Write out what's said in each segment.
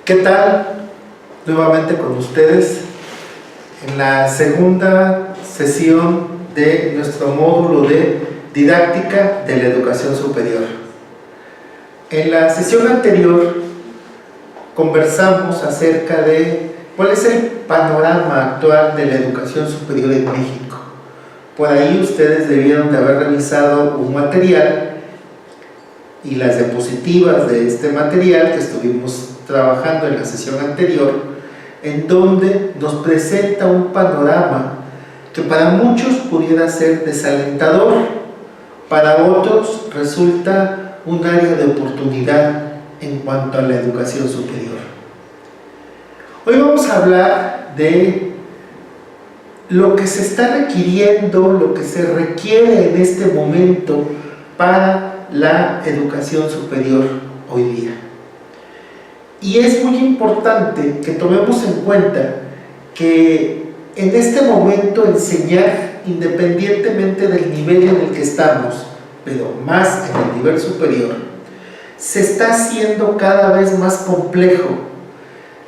¿Qué tal? Nuevamente con ustedes en la segunda sesión de nuestro módulo de didáctica de la educación superior. En la sesión anterior conversamos acerca de cuál es el panorama actual de la educación superior en México. Por ahí ustedes debieron de haber revisado un material y las diapositivas de este material que estuvimos trabajando en la sesión anterior, en donde nos presenta un panorama que para muchos pudiera ser desalentador, para otros resulta un área de oportunidad en cuanto a la educación superior. Hoy vamos a hablar de lo que se está requiriendo, lo que se requiere en este momento para la educación superior hoy día. Y es muy importante que tomemos en cuenta que en este momento enseñar, independientemente del nivel en el que estamos, pero más en el nivel superior, se está haciendo cada vez más complejo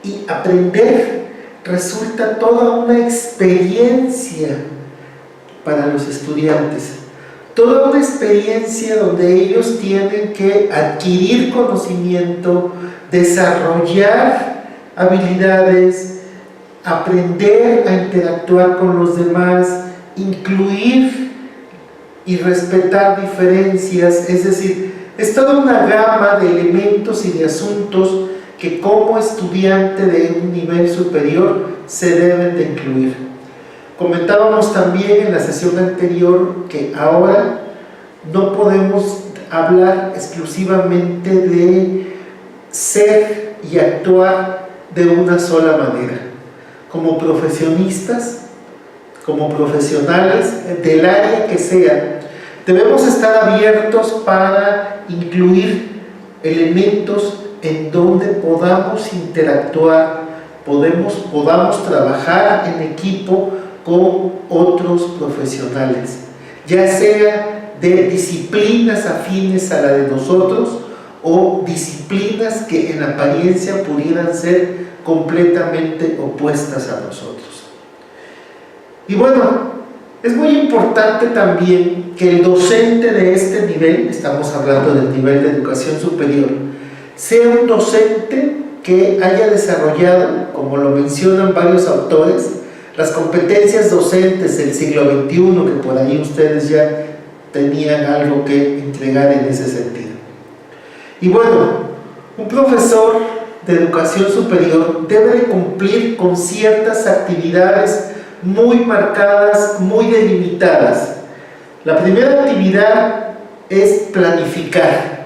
y aprender resulta toda una experiencia para los estudiantes. Toda una experiencia donde ellos tienen que adquirir conocimiento, desarrollar habilidades, aprender a interactuar con los demás, incluir y respetar diferencias, es decir, es toda una gama de elementos y de asuntos que como estudiante de un nivel superior se deben de incluir. Comentábamos también en la sesión anterior que ahora no podemos hablar exclusivamente de ser y actuar de una sola manera. Como profesionistas, como profesionales del área que sea, debemos estar abiertos para incluir elementos en donde podamos interactuar, podamos trabajar en equipo con otros profesionales, ya sea de disciplinas afines a la de nosotros o disciplinas que en apariencia pudieran ser completamente opuestas a nosotros. Y bueno, es muy importante también que el docente de este nivel, estamos hablando del nivel de educación superior, sea un docente que haya desarrollado, como lo mencionan varios autores, las competencias docentes del siglo XXI, que por ahí ustedes ya tenían algo que entregar en ese sentido. Y bueno, un profesor de educación superior debe de cumplir con ciertas actividades muy marcadas, muy delimitadas. La primera actividad es planificar.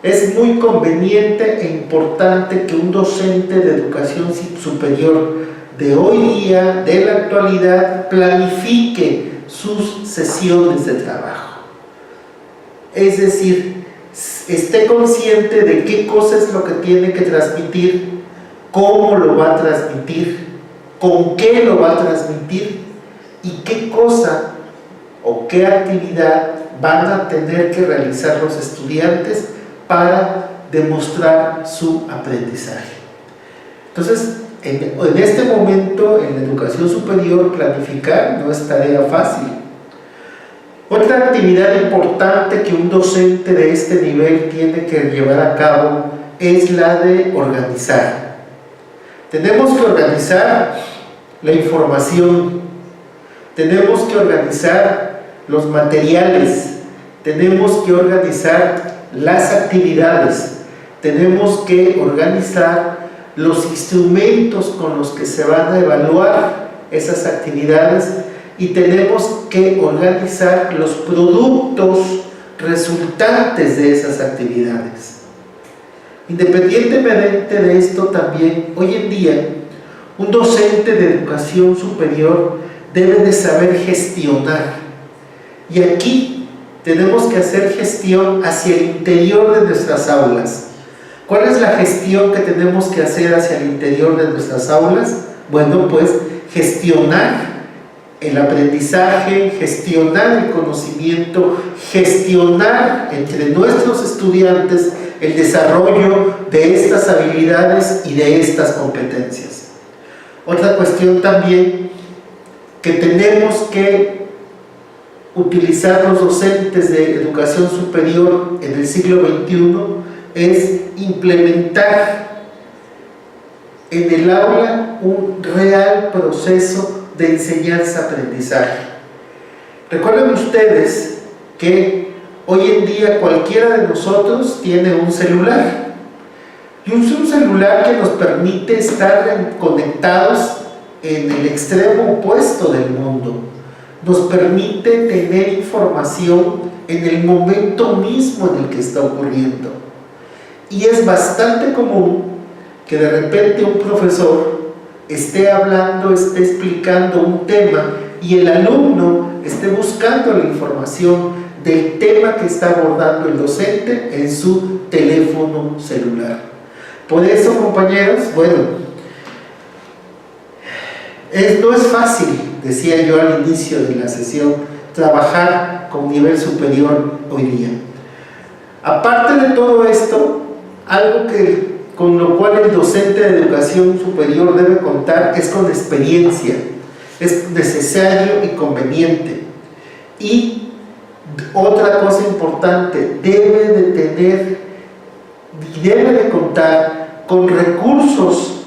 Es muy conveniente e importante que un docente de educación superior de hoy día, de la actualidad, planifique sus sesiones de trabajo. Es decir, esté consciente de qué cosa es lo que tiene que transmitir, cómo lo va a transmitir, con qué lo va a transmitir y qué cosa o qué actividad van a tener que realizar los estudiantes para demostrar su aprendizaje. Entonces, en este momento, en la educación superior, planificar no es tarea fácil. Otra actividad importante que un docente de este nivel tiene que llevar a cabo es la de organizar. Tenemos que organizar la información, tenemos que organizar los materiales, tenemos que organizar las actividades, tenemos que organizar los instrumentos con los que se van a evaluar esas actividades y tenemos que organizar los productos resultantes de esas actividades. Independientemente de esto, también hoy en día un docente de educación superior debe de saber gestionar, y aquí tenemos que hacer gestión hacia el interior de nuestras aulas. ¿Cuál es la gestión que tenemos que hacer hacia el interior de nuestras aulas? Bueno, pues gestionar el aprendizaje, gestionar el conocimiento, gestionar entre nuestros estudiantes el desarrollo de estas habilidades y de estas competencias. Otra cuestión también que tenemos que utilizar los docentes de educación superior en el siglo XXI es implementar en el aula un real proceso de enseñanza-aprendizaje. Recuerden ustedes que hoy en día cualquiera de nosotros tiene un celular, y un celular que nos permite estar conectados en el extremo opuesto del mundo, nos permite tener información en el momento mismo en el que está ocurriendo. Y es bastante común que de repente un profesor esté hablando, esté explicando un tema y el alumno esté buscando la información del tema que está abordando el docente en su teléfono celular. Por eso, compañeros, bueno, no es fácil, decía yo al inicio de la sesión, trabajar con nivel superior hoy día. Aparte de todo esto, algo con lo cual el docente de educación superior debe contar es con experiencia, es necesario y conveniente. Y otra cosa importante, debe de contar con recursos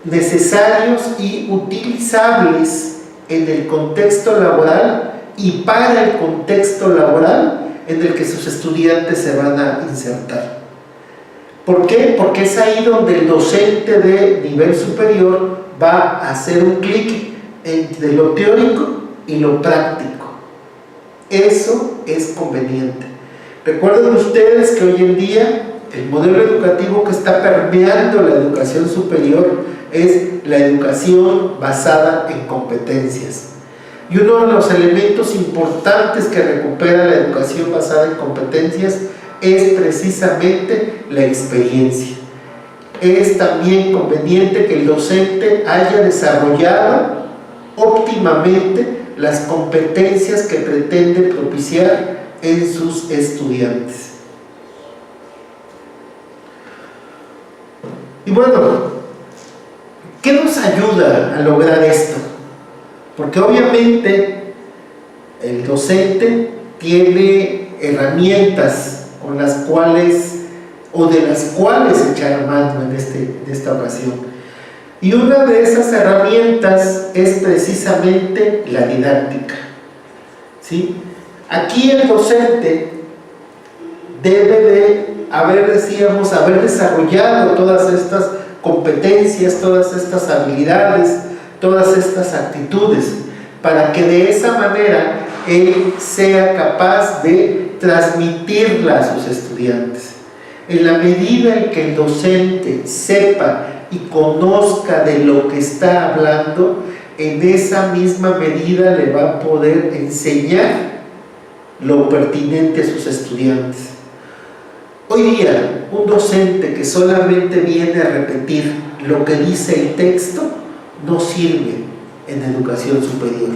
necesarios y utilizables en el contexto laboral y para el contexto laboral en el que sus estudiantes se van a insertar. ¿Por qué? Porque es ahí donde el docente de nivel superior va a hacer un clic entre lo teórico y lo práctico. Eso es conveniente. Recuerden ustedes que hoy en día el modelo educativo que está permeando la educación superior es la educación basada en competencias. Y uno de los elementos importantes que recupera la educación basada en competencias es precisamente la experiencia. Es también conveniente que el docente haya desarrollado óptimamente las competencias que pretende propiciar en sus estudiantes. Y bueno, ¿qué nos ayuda a lograr esto? Porque obviamente el docente tiene herramientas con las cuales o de las cuales echar mano en esta ocasión. Y una de esas herramientas es precisamente la didáctica, ¿sí? Aquí el docente debe de haber desarrollado todas estas competencias, todas estas habilidades, todas estas actitudes, para que de esa manera él sea capaz de transmitirla a sus estudiantes. En la medida en que el docente sepa y conozca de lo que está hablando, en esa misma medida le va a poder enseñar lo pertinente a sus estudiantes. Hoy día, un docente que solamente viene a repetir lo que dice el texto no sirve en educación superior.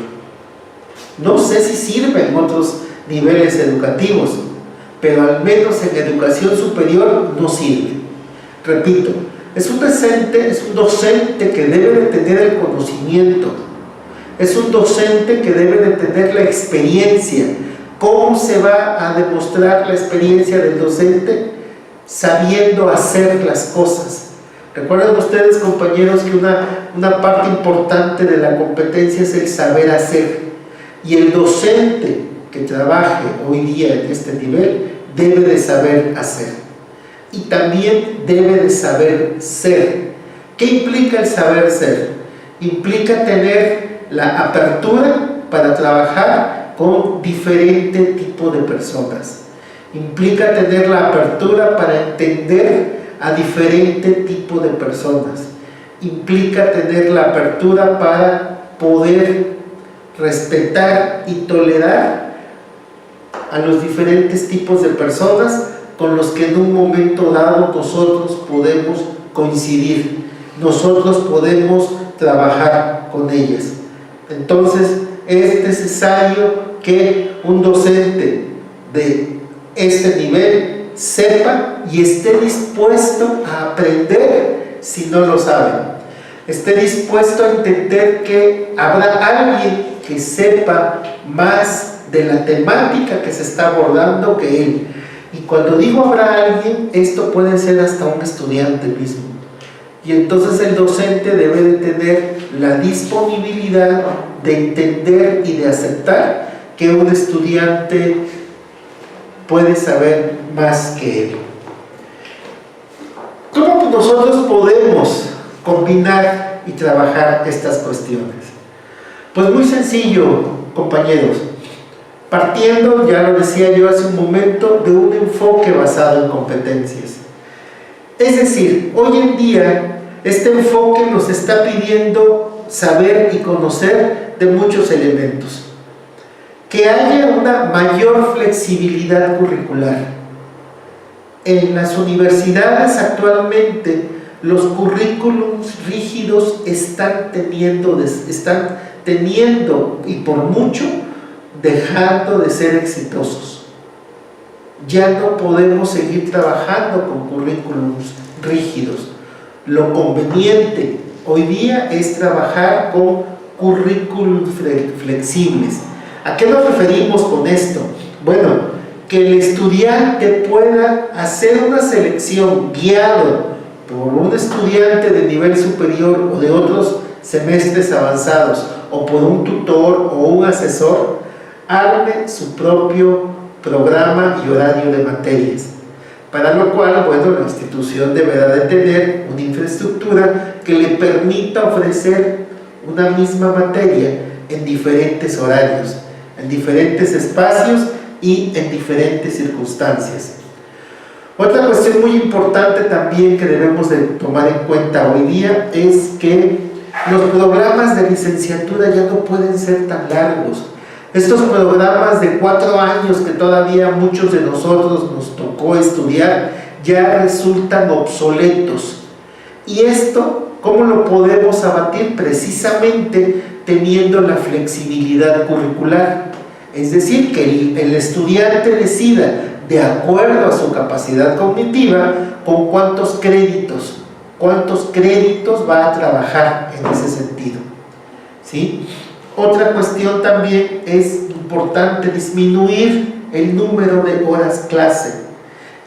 No sé si sirve en otros niveles educativos, pero al menos en educación superior no sirve. Repito, es un docente que debe de tener el conocimiento, es un docente que debe de tener la experiencia. ¿Cómo se va a demostrar la experiencia del docente? Sabiendo hacer las cosas. Recuerden ustedes, compañeros, que una parte importante de la competencia es el saber hacer, y el docente que trabaje hoy día en este nivel debe de saber hacer y también debe de saber ser. ¿Qué implica el saber ser? Implica tener la apertura para trabajar con diferente tipo de personas, implica tener la apertura para entender a diferente tipo de personas, implica tener la apertura para poder respetar y tolerar a los diferentes tipos de personas con los que en un momento dado nosotros podemos coincidir, nosotros podemos trabajar con ellas. Entonces es necesario que un docente de este nivel sepa y esté dispuesto a aprender si no lo sabe. Esté dispuesto a entender que habrá alguien que sepa más de la temática que se está abordando que él. Y cuando digo habrá alguien, esto puede ser hasta un estudiante mismo. Y entonces el docente debe de tener la disponibilidad de entender y de aceptar que un estudiante puede saber más que él. ¿Cómo nosotros podemos combinar y trabajar estas cuestiones? Pues muy sencillo, compañeros. Partiendo, ya lo decía yo hace un momento, de un enfoque basado en competencias. Es decir, hoy en día este enfoque nos está pidiendo saber y conocer de muchos elementos. Que haya una mayor flexibilidad curricular. En las universidades actualmente los currículums rígidos están teniendo y por mucho dejando de ser exitosos. Ya no podemos seguir trabajando con currículums rígidos. Lo conveniente hoy día es trabajar con currículums flexibles. ¿A qué nos referimos con esto? Bueno, que el estudiante pueda hacer una selección guiado por un estudiante de nivel superior o de otros semestres avanzados, o por un tutor o un asesor, arme su propio programa y horario de materias, para lo cual, bueno, la institución deberá de tener una infraestructura que le permita ofrecer una misma materia en diferentes horarios, en diferentes espacios y en diferentes circunstancias. Otra cuestión muy importante también que debemos de tomar en cuenta hoy día es que los programas de licenciatura ya no pueden ser tan largos. Estos programas de 4 años que todavía muchos de nosotros nos tocó estudiar ya resultan obsoletos. Y esto, ¿cómo lo podemos abatir? Precisamente teniendo la flexibilidad curricular. Es decir, que el estudiante decida, de acuerdo a su capacidad cognitiva, con cuántos créditos va a trabajar en ese sentido. ¿Sí? Otra cuestión también es importante, disminuir el número de horas clase.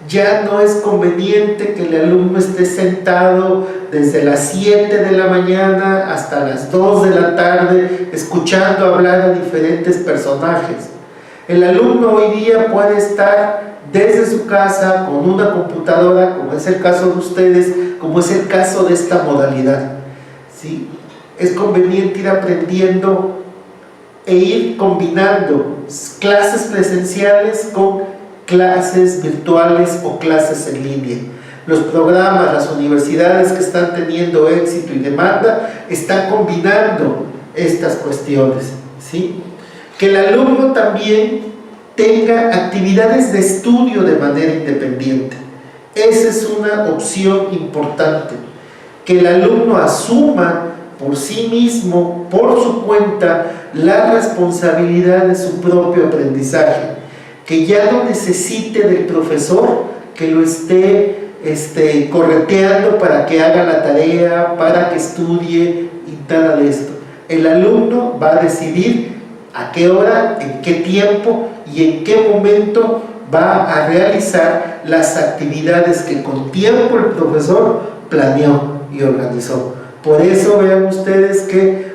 Ya no es conveniente que el alumno esté sentado desde las 7 de la mañana hasta las 2 de la tarde escuchando hablar a diferentes personajes. El alumno hoy día puede estar desde su casa con una computadora, como es el caso de ustedes, como es el caso de esta modalidad. ¿Sí? Es conveniente ir aprendiendo e ir combinando clases presenciales con clases virtuales o clases en línea. Los programas, las universidades que están teniendo éxito y demanda están combinando estas cuestiones, ¿sí? Que el alumno también tenga actividades de estudio de manera independiente. Esa es una opción importante. Que el alumno asuma por sí mismo, por su cuenta, la responsabilidad de su propio aprendizaje. Que ya no necesite del profesor que lo esté correteando para que haga la tarea, para que estudie y nada de esto. El alumno va a decidir a qué hora, en qué tiempo y en qué momento va a realizar las actividades que con tiempo el profesor planeó y organizó. Por eso vean ustedes que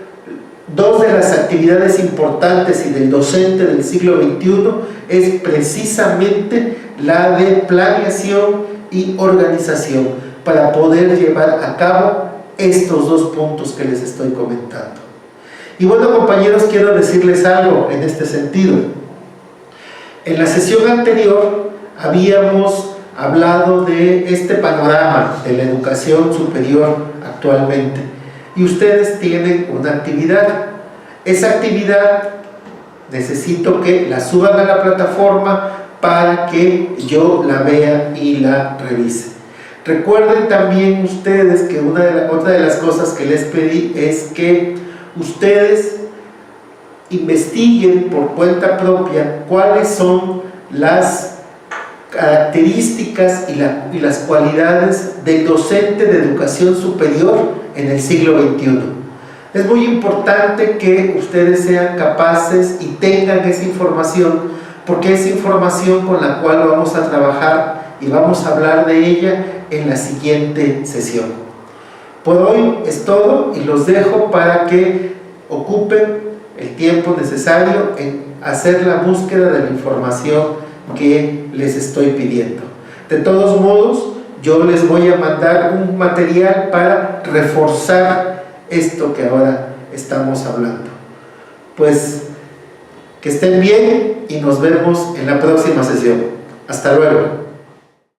2 de las actividades importantes y del docente del siglo XXI es precisamente la de planeación y organización para poder llevar a cabo estos 2 puntos que les estoy comentando. Y bueno, compañeros, quiero decirles algo en este sentido. En la sesión anterior habíamos hablado de este panorama de la educación superior actualmente y ustedes tienen una actividad. Esa actividad necesito que la suban a la plataforma para que yo la vea y la revise. Recuerden también ustedes que otra de las cosas que les pedí es que ustedes investiguen por cuenta propia cuáles son las características y las cualidades del docente de educación superior en el siglo XXI. Es muy importante que ustedes sean capaces y tengan esa información, porque es información con la cual vamos a trabajar y vamos a hablar de ella en la siguiente sesión. Por hoy es todo y los dejo para que ocupen el tiempo necesario en hacer la búsqueda de la información que les estoy pidiendo. De todos modos, yo les voy a mandar un material para reforzar esto que ahora estamos hablando. Pues que estén bien y nos vemos en la próxima sesión. Hasta luego.